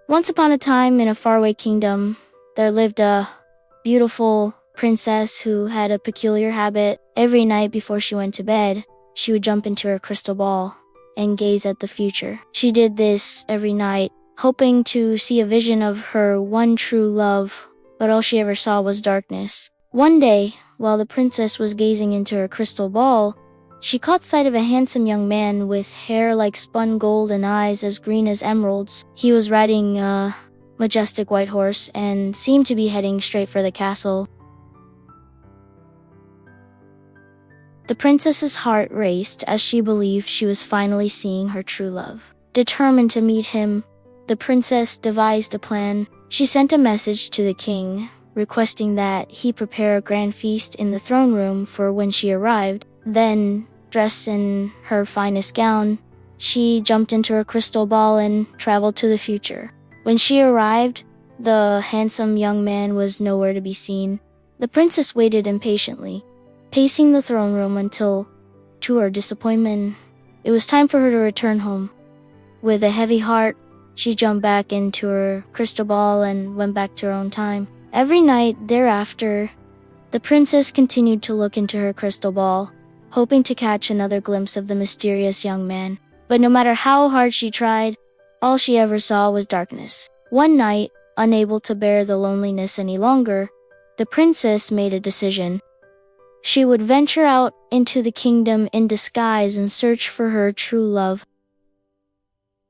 Once upon a time, in a faraway kingdom, there lived a beautiful princess who had a peculiar habit. Every night before she went to bed, she would jump into her crystal ball and gaze at the future. She did this every night, hoping to see a vision of her one true love, but all she ever saw was darkness. One day, while the princess was gazing into her crystal ball, she caught sight of a handsome young man with hair like spun gold and eyes as green as emeralds. He was riding a majestic white horse and seemed to be heading straight for the castle. The princess's heart raced as she believed she was finally seeing her true love. Determined to meet him, the princess devised a plan. She sent a message to the king, requesting that he prepare a grand feast in the throne room for when she arrived. Then, dressed in her finest gown, she jumped into her crystal ball and traveled to the future. When she arrived, the handsome young man was nowhere to be seen. The princess waited impatiently, pacing the throne room until, to her disappointment, it was time for her to return home. With a heavy heart, she jumped back into her crystal ball and went back to her own time. Every night thereafter, the princess continued to look into her crystal ball, hoping to catch another glimpse of the mysterious young man. But no matter how hard she tried, all she ever saw was darkness. One night, unable to bear the loneliness any longer, the princess made a decision. She would venture out into the kingdom in disguise and search for her true love.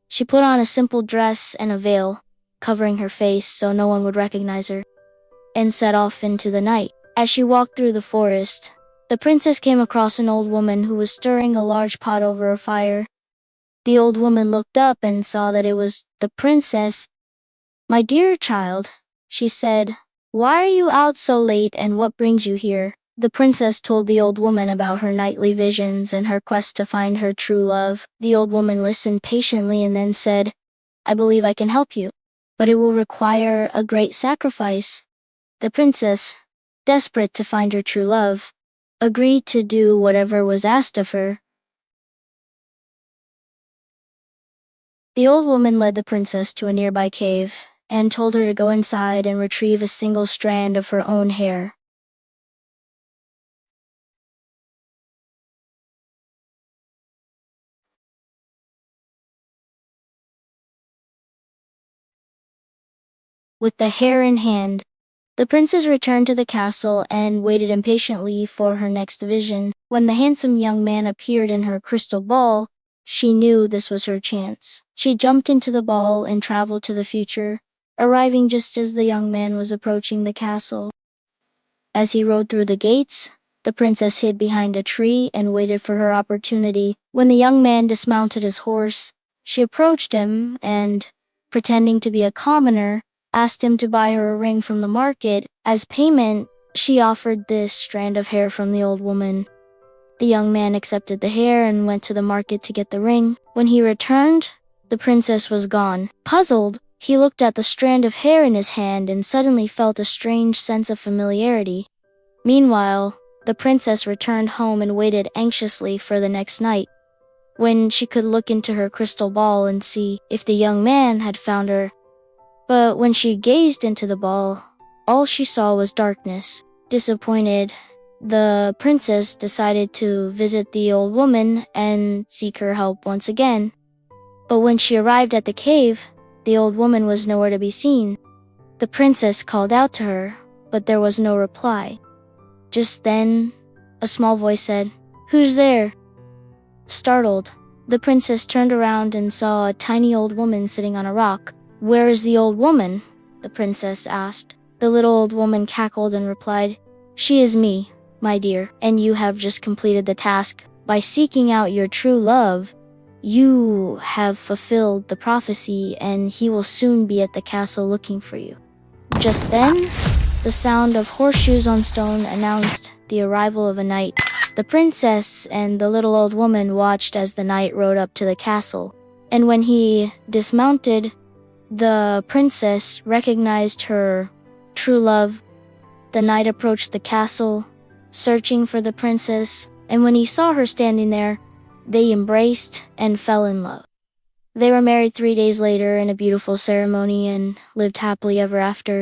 She put on a simple dress and a veil, covering her face so no one would recognize her, and set off into the night. As she walked through the forest, the princess came across an old woman who was stirring a large pot over a fire. The old woman looked up and saw that it was the princess. "My dear child," she said, "why are you out so late and what brings you here?" The princess told the old woman about her nightly visions and her quest to find her true love. The old woman listened patiently and then said, "I believe I can help you, but it will require a great sacrifice." The princess, desperate to find her true love, agreed to do whatever was asked of her. The old woman led the princess to a nearby cave and told her to go inside and retrieve a single strand of her own hair. With the hair in hand, the princess returned to the castle and waited impatiently for her next vision. When the handsome young man appeared in her crystal ball, she knew this was her chance. She jumped into the ball and traveled to the future, arriving just as the young man was approaching the castle. As he rode through the gates, the princess hid behind a tree and waited for her opportunity. When the young man dismounted his horse, she approached him and, pretending to be a commoner, asked him to buy her a ring from the market. As payment, she offered this strand of hair from the old woman. The young man accepted the hair and went to the market to get the ring. When he returned, the princess was gone. Puzzled, he looked at the strand of hair in his hand and suddenly felt a strange sense of familiarity. Meanwhile, the princess returned home and waited anxiously for the next night, when she could look into her crystal ball and see if the young man had found her. But when she gazed into the ball, all she saw was darkness. Disappointed, the princess decided to visit the old woman and seek her help once again. But when she arrived at the cave, the old woman was nowhere to be seen. The princess called out to her, but there was no reply. Just then, a small voice said, "Who's there?" Startled, the princess turned around and saw a tiny old woman sitting on a rock. "Where is the old woman?" the princess asked. The little old woman cackled and replied, "She is me, my dear, and you have just completed the task. By seeking out your true love, you have fulfilled the prophecy and he will soon be at the castle looking for you." Just then, the sound of horseshoes on stone announced the arrival of a knight. The princess and the little old woman watched as the knight rode up to the castle, and when he dismounted, the princess recognized her true love. The knight approached the castle, searching for the princess, and when he saw her standing there, they embraced and fell in love. They were married 3 days later in a beautiful ceremony and lived happily ever after.